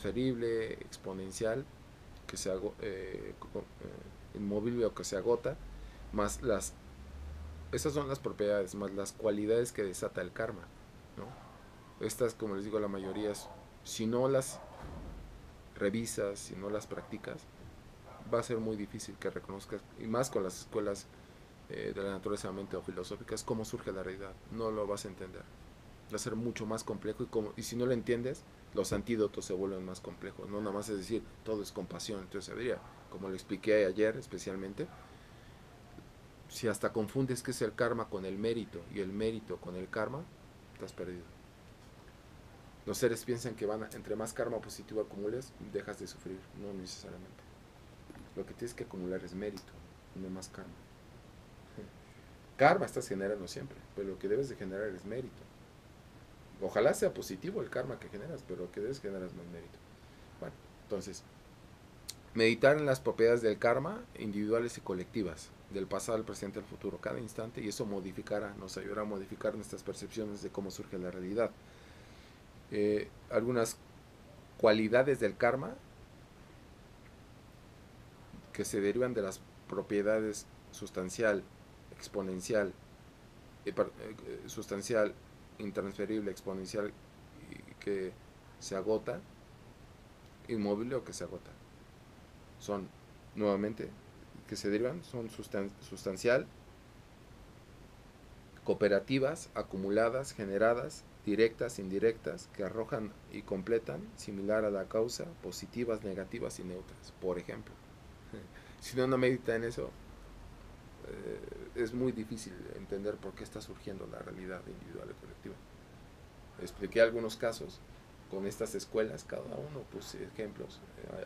intransferible, exponencial, que se inmovible o que se agota, más esas son las propiedades, más las cualidades que desata el karma, ¿no? Estas, como les digo, la mayoría, si no las revisas, si no las practicas, va a ser muy difícil que reconozcas, y más con las escuelas de la naturaleza mente o filosóficas, cómo surge la realidad. No lo vas a entender. Va a ser mucho más complejo y si no lo entiendes, los antídotos se vuelven más complejos. No nada más es decir, todo es compasión. Entonces, sabría, como lo expliqué ayer especialmente, si hasta confundes qué es el karma con el mérito y el mérito con el karma, estás perdido. Los seres piensan que entre más karma positivo acumules, dejas de sufrir. No necesariamente. Lo que tienes que acumular es mérito, no más karma. Karma estás generando siempre, pero lo que debes de generar es mérito. Ojalá sea positivo el karma que generas, pero lo que debes generar es más mérito. Bueno, entonces, meditar en las propiedades del karma, individuales y colectivas, del pasado, al presente, al futuro, cada instante, y eso nos ayudará a modificar nuestras percepciones de cómo surge la realidad. Algunas cualidades del karma que se derivan de las propiedades sustancial, exponencial, sustancial, intransferible, exponencial, y que se agota, inmóvil o que se agota. Son, nuevamente, que se derivan, son sustancial, cooperativas, acumuladas, generadas, directas, indirectas, que arrojan y completan, similar a la causa, positivas, negativas y neutras, por ejemplo. Si uno no medita en eso, es muy difícil entender por qué está surgiendo la realidad individual y colectiva. Expliqué algunos casos con estas escuelas, cada uno puse ejemplos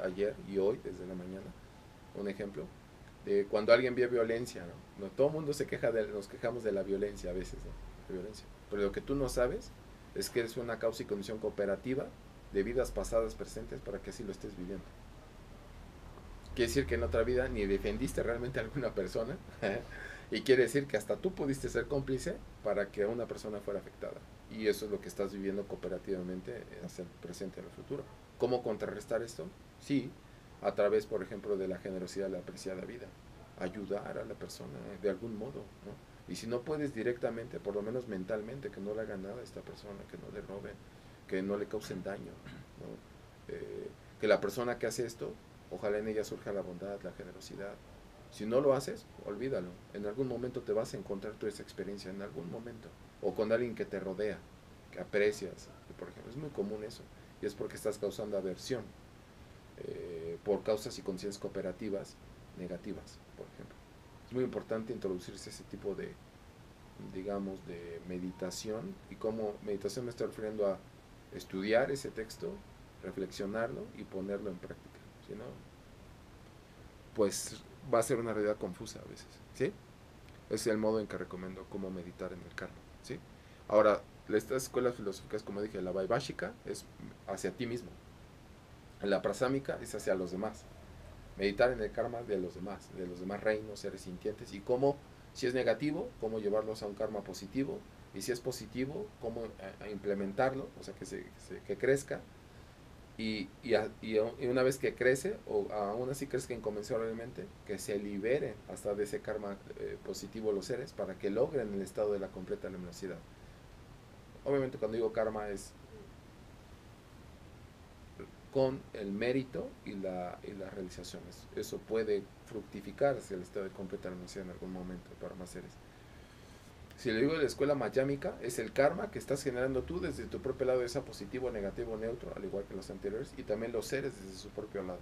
ayer y hoy, desde la mañana, un ejemplo de cuando alguien ve violencia, ¿no? No todo el mundo nos quejamos de la violencia a veces, ¿no? De violencia. Pero lo que tú no sabes es que es una causa y condición cooperativa de vidas pasadas, presentes, para que así lo estés viviendo. Quiere decir que en otra vida ni defendiste realmente a alguna persona y quiere decir que hasta tú pudiste ser cómplice para que una persona fuera afectada. Y eso es lo que estás viviendo cooperativamente hacia el presente y el futuro. ¿Cómo contrarrestar esto? Sí, a través, por ejemplo, de la generosidad de la apreciada vida. Ayudar a la persona de algún modo, ¿no? Y si no puedes directamente, por lo menos mentalmente, que no le hagan nada a esta persona, que no le roben, que no le causen daño, ¿no? Que la persona que hace esto, ojalá en ella surja la bondad, la generosidad. Si no lo haces, olvídalo. En algún momento te vas a encontrar tu esa experiencia, en algún momento. O con alguien que te rodea, que aprecias. Por ejemplo, es muy común eso. Y es porque estás causando aversión por causas y conciencias cooperativas negativas, por ejemplo. Es muy importante introducirse ese tipo de, digamos, de meditación. Y como meditación me estoy refiriendo a estudiar ese texto, reflexionarlo y ponerlo en práctica. Si no, pues va a ser una realidad confusa a veces, ¿sí? Es el modo en que recomiendo cómo meditar en el karma, ¿sí? Ahora, estas escuelas filosóficas, como dije, la vaibhashika es hacia ti mismo, la prasámica es hacia los demás. Meditar en el karma de los demás reinos, seres sintientes, y cómo, si es negativo, cómo llevarlos a un karma positivo, y si es positivo, cómo implementarlo, o sea, que crezca, y una vez que crece, o aún así crezca incomensurablemente, que se liberen hasta de ese karma positivo los seres para que logren el estado de la completa luminosidad. Obviamente cuando digo karma es con el mérito y las realizaciones. Eso puede fructificar hacia el estado de completa luminosidad en algún momento para más seres. Si le digo de la escuela mayámica, es el karma que estás generando tú desde tu propio lado, esa positivo, negativo, neutro, al igual que los anteriores, y también los seres desde su propio lado,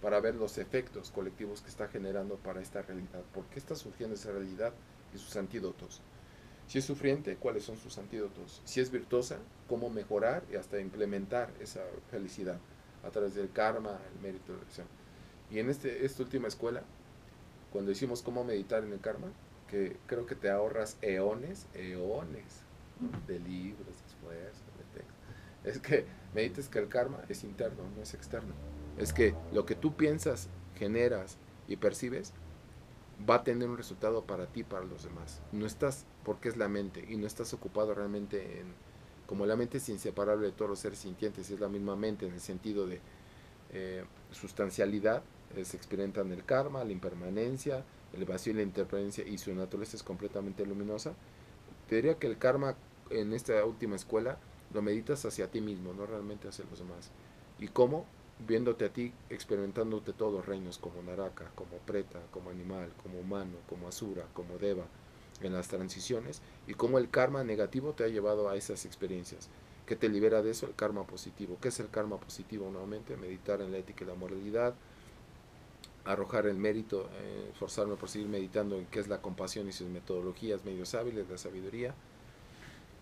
para ver los efectos colectivos que está generando para esta realidad. ¿Por qué está surgiendo esa realidad y sus antídotos? Si es sufriente, ¿cuáles son sus antídotos? Si es virtuosa, ¿cómo mejorar y hasta implementar esa felicidad a través del karma, el mérito, la elección? Y en esta última escuela, cuando hicimos cómo meditar en el karma, que creo que te ahorras eones, ¿no? De libros, de esfuerzo, de texto. Es que medites que el karma es interno, no es externo. Es que lo que tú piensas, generas y percibes va a tener un resultado para ti, para los demás. No estás, porque es la mente, y no estás ocupado realmente en Como la mente es inseparable de todos los seres sintientes, es la misma mente en el sentido de sustancialidad, se experimentan el karma, la impermanencia, el vacío y la interferencia, y su naturaleza es completamente luminosa. Te diría que el karma en esta última escuela lo meditas hacia ti mismo, no realmente hacia los demás. ¿Y cómo? Viéndote a ti, experimentándote todos los reinos, como Naraka, como Preta, como animal, como humano, como Asura, como Deva, en las transiciones, y cómo el karma negativo te ha llevado a esas experiencias. ¿Qué te libera de eso? El karma positivo. ¿Qué es el karma positivo? Nuevamente, meditar en la ética y la moralidad, arrojar el mérito, esforzarme por seguir meditando en qué es la compasión y sus metodologías, medios hábiles, la sabiduría.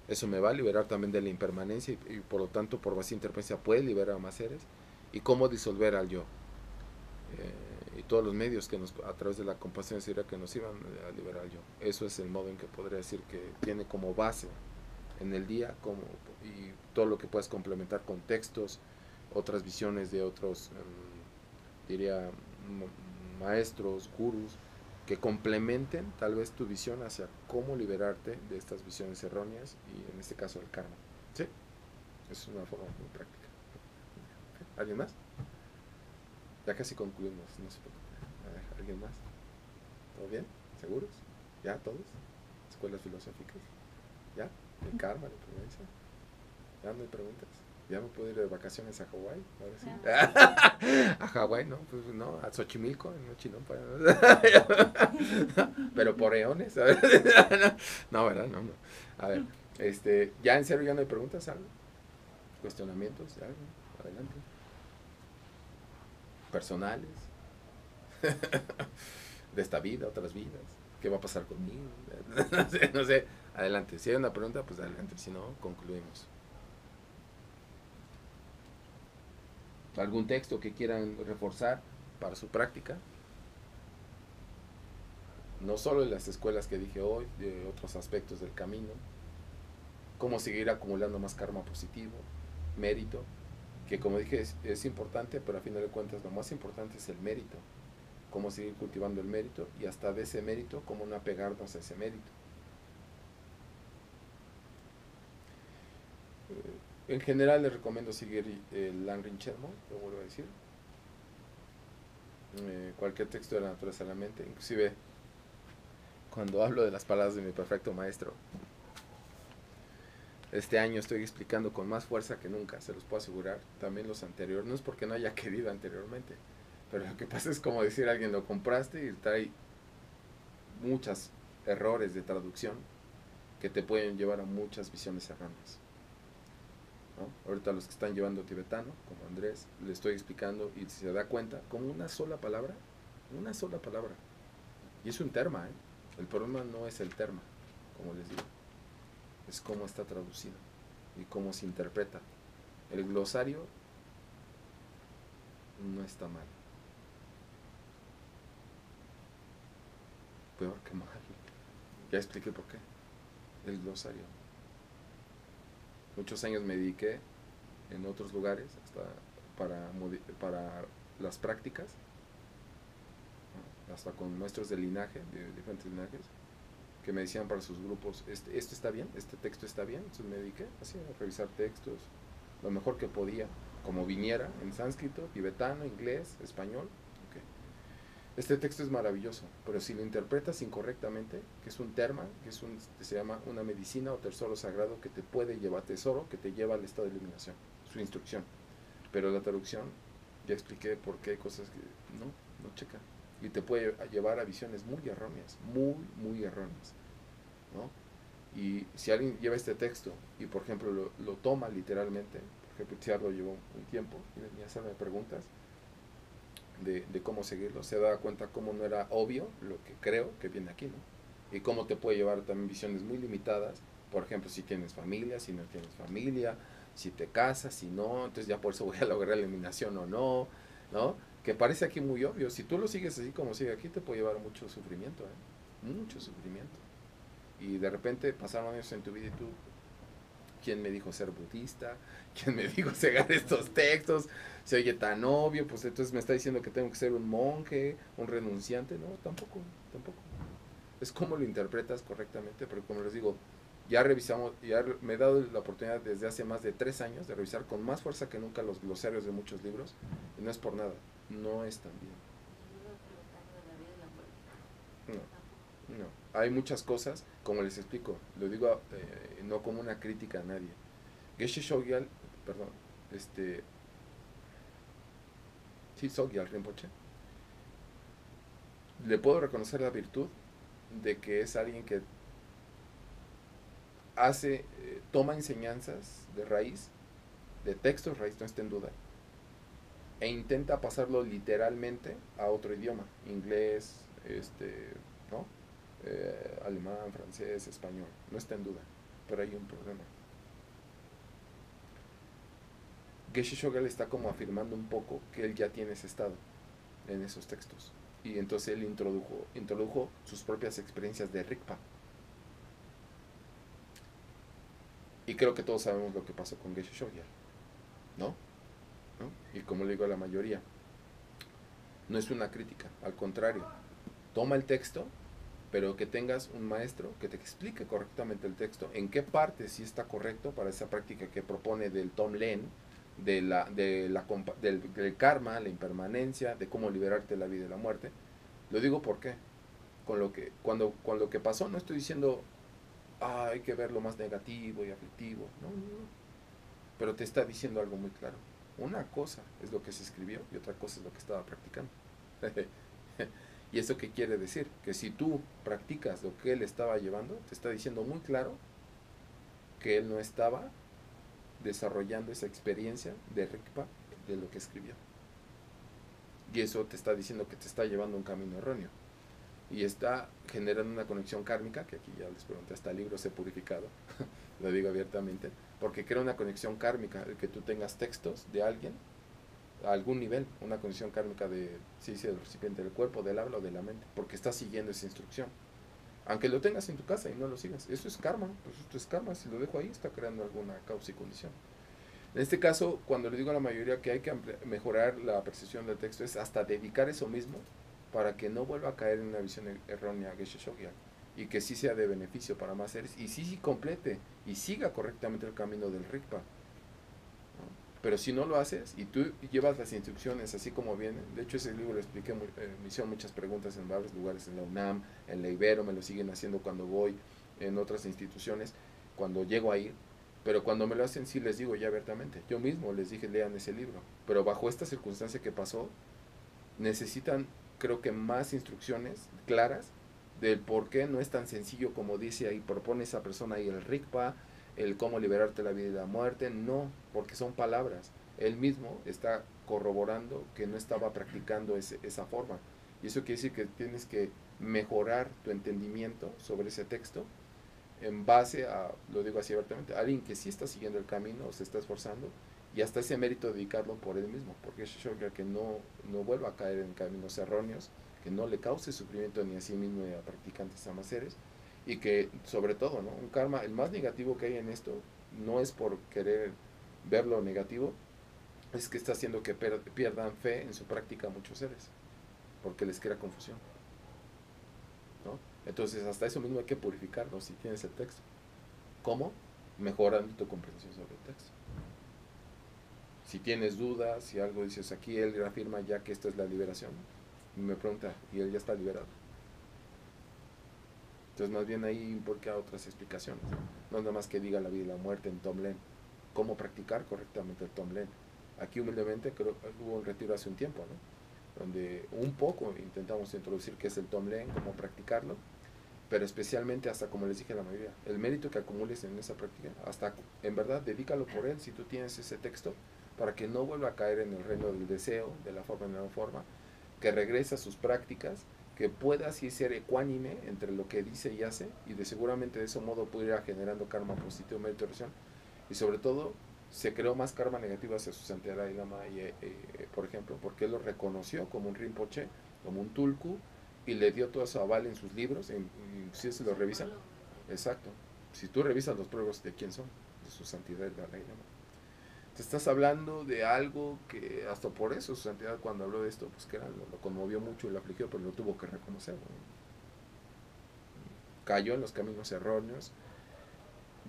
Eso me va a liberar también de la impermanencia y por lo tanto por vacía interferencia puede liberar a más seres. Y cómo disolver al yo. Y todos los medios que nos, a través de la compasión sería que nos iban a liberar al yo. Eso es el modo en que podría decir que tiene como base en el día como, y todo lo que puedes complementar con textos, otras visiones de otros, diría, maestros, gurús, que complementen tal vez tu visión hacia cómo liberarte de estas visiones erróneas y en este caso el karma. ¿Sí? Es una forma muy práctica. ¿Alguien más? Ya casi concluimos, no se preocupe. A ver, ¿alguien más? ¿Todo bien? ¿Seguros? ¿Ya todos? ¿Escuelas filosóficas? ¿Ya? ¿El karma, la influencia? ¿Ya no hay preguntas? ¿Ya me puedo ir de vacaciones a Hawái? Ahora sí. A Hawái, no, pues no, a Xochimilco, no Chinampa. Pero por eones, a ver. No, ¿verdad? No, no. A ver, ya en serio ya no hay preguntas, algo. Cuestionamientos, algo. Adelante. Personales. De esta vida, otras vidas. ¿Qué va a pasar conmigo? No sé, no sé. Adelante. Si hay una pregunta, pues adelante. Si no, concluimos. ¿Algún texto que quieran reforzar para su práctica? No solo en las escuelas que dije hoy, de otros aspectos del camino. Cómo seguir acumulando más karma positivo, mérito, que como dije es importante, pero a final de cuentas lo más importante es el mérito. Cómo seguir cultivando el mérito y hasta de ese mérito, cómo no apegarnos a ese mérito. En general les recomiendo seguir el Langrin Chermo, lo vuelvo a decir. Cualquier texto de la naturaleza de la mente, inclusive cuando hablo de las palabras de mi perfecto maestro. Este año estoy explicando con más fuerza que nunca, se los puedo asegurar. También los anteriores, no es porque no haya querido anteriormente, pero lo que pasa es como decir a alguien lo compraste y trae muchos errores de traducción que te pueden llevar a muchas visiones erróneas. ¿No? Ahorita los que están llevando tibetano, como Andrés, le estoy explicando y se da cuenta, como una sola palabra, y es un terma, ¿eh? El problema no es el terma, como les digo, es cómo está traducido y cómo se interpreta. El glosario no está mal, peor que mal. Ya expliqué por qué. El glosario. Muchos años me dediqué en otros lugares hasta para las prácticas, ¿no? Hasta con maestros de linaje, de diferentes linajes, que me decían para sus grupos, esto está bien, este texto está bien. Entonces me dediqué así a revisar textos lo mejor que podía, como viniera, en sánscrito, tibetano, inglés, español. Okay. Este texto es maravilloso, pero si lo interpretas incorrectamente, que es un terma, que se llama una medicina o tesoro sagrado que te puede llevar, tesoro que te lleva al estado de iluminación, su instrucción. Pero la traducción, ya expliqué por qué hay cosas que no checan. Y te puede llevar a visiones muy erróneas, muy erróneas, ¿no? Y si alguien lleva este texto y, por ejemplo, lo toma literalmente, por ejemplo, Tiar lo llevó un tiempo y venía a hacerme preguntas de cómo seguirlo, se da cuenta cómo no era obvio lo que creo que viene aquí, ¿no? Y cómo te puede llevar también visiones muy limitadas, por ejemplo, si tienes familia, si no tienes familia, si te casas, si no, entonces ya por eso voy a lograr la eliminación o no, ¿no? Que parece aquí muy obvio, si tú lo sigues así como sigue aquí, te puede llevar mucho sufrimiento, ¿eh? Mucho sufrimiento. Y de repente pasaron años en tu vida y tú, ¿quién me dijo ser budista? ¿Quién me dijo cegar estos textos? Se oye tan obvio, pues entonces me está diciendo que tengo que ser un monje, un renunciante. No, tampoco. Es como lo interpretas correctamente, pero como les digo, Ya revisamos, me he dado la oportunidad desde hace más de 3 años de revisar con más fuerza que nunca los glosarios de muchos libros, y no es por nada, no es tan bien. No, no. Hay muchas cosas, como les explico, lo digo no como una crítica a nadie. Geshe Shogyal, perdón, este, sí, Sogyal Rinpoche, le puedo reconocer la virtud de que es alguien que toma enseñanzas de raíz, de textos raíz, no está en duda, e intenta pasarlo literalmente a otro idioma, inglés, ¿no? Alemán, francés, español, no está en duda, pero hay un problema. Geshe Shogal está como afirmando un poco que él ya tiene ese estado en esos textos, y entonces él introdujo sus propias experiencias de Rigpa, y creo que todos sabemos lo que pasó con Geshe Shogal, ¿no? ¿No? Y como le digo a la mayoría, no es una crítica, al contrario, toma el texto, pero que tengas un maestro que te explique correctamente el texto, en qué parte sí está correcto para esa práctica que propone del Tonglen, del karma, la impermanencia, de cómo liberarte de la vida y la muerte. Lo digo porque con lo que pasó no estoy diciendo hay que ver lo más negativo y aflictivo, no, no, no, pero te está diciendo algo muy claro. Una cosa es lo que se escribió y otra cosa es lo que estaba practicando. ¿Y eso qué quiere decir? Que si tú practicas lo que él estaba llevando, te está diciendo muy claro que él no estaba desarrollando esa experiencia de Rigpa de lo que escribió. Y eso te está diciendo que te está llevando un camino erróneo. Y está generando una conexión kármica, que aquí ya les pregunté, hasta libros he purificado, lo digo abiertamente, porque crea una conexión kármica, el que tú tengas textos de alguien a algún nivel, una conexión kármica de, si dice, del recipiente del cuerpo, del habla o de la mente, porque estás siguiendo esa instrucción. Aunque lo tengas en tu casa y no lo sigas, eso es karma, pues esto es karma, si lo dejo ahí está creando alguna causa y condición. En este caso, cuando le digo a la mayoría que hay que mejorar la percepción del texto, es hasta dedicar eso mismo para que no vuelva a caer en una visión errónea Geshe Shogyal, y que sí sea de beneficio para más seres, y sí complete y siga correctamente el camino del Rigpa. Pero si no lo haces y tú llevas las instrucciones así como vienen, de hecho ese libro lo expliqué, me hicieron muchas preguntas en varios lugares, en la UNAM, en la Ibero, me lo siguen haciendo cuando voy, en otras instituciones, cuando llego a ir, pero cuando me lo hacen sí les digo ya abiertamente, yo mismo les dije lean ese libro, pero bajo esta circunstancia que pasó, necesitan creo que más instrucciones claras del por qué no es tan sencillo como dice ahí, propone esa persona ahí el RICPA, el cómo liberarte de la vida y la muerte, no, porque son palabras. Él mismo está corroborando que no estaba practicando esa forma. Y eso quiere decir que tienes que mejorar tu entendimiento sobre ese texto en base a, lo digo así abiertamente, a alguien que sí está siguiendo el camino, se está esforzando, y hasta ese mérito dedicarlo por él mismo, porque es que no vuelva a caer en caminos erróneos, que no le cause sufrimiento ni a sí mismo ni a practicantes amaseres, y que sobre todo, ¿no? Un karma, el más negativo que hay en esto, no es por querer ver lo negativo, es que está haciendo que pierdan fe en su práctica muchos seres, porque les crea confusión, ¿no? Entonces hasta eso mismo hay que purificarlo si tienes el texto. ¿Cómo? Mejorando tu comprensión sobre el texto. Si tienes dudas, si algo dices aquí, él afirma ya que esto es la liberación, me pregunta, ¿y él ya está liberado? Entonces más bien ahí involucra otras explicaciones. No es nada más que diga la vida y la muerte en Tonglen. ¿Cómo practicar correctamente el Tonglen? Aquí humildemente creo que hubo un retiro hace un tiempo, ¿no? Donde un poco intentamos introducir qué es el Tonglen, cómo practicarlo, pero especialmente hasta como les dije a la mayoría, el mérito que acumules en esa práctica, hasta en verdad dedícalo por él si tú tienes ese texto, para que no vuelva a caer en el reino del deseo, de la forma en la no forma, que regrese a sus prácticas, que pueda así ser ecuánime entre lo que dice y hace, y de seguramente de ese modo pudiera ir generando karma positivo, mérito y oración, y sobre todo se creó más karma negativo hacia su santidad Dalai Lama, por ejemplo, porque él lo reconoció como un Rinpoche, como un Tulku, y le dio todo su aval en sus libros, y si se lo revisan, exacto, si tú revisas los prólogos de quién son, de su santidad Dalai Lama, te estás hablando de algo que hasta por eso su santidad cuando habló de esto, pues que era, lo conmovió mucho y lo afligió, pero lo tuvo que reconocer, ¿no? Cayó en los caminos erróneos,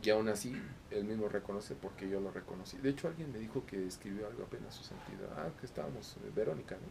Y aún así, él mismo reconoce porque yo lo reconocí. De hecho, alguien me dijo que escribió algo apenas su sentido. Ah, que estábamos, Verónica, ¿no?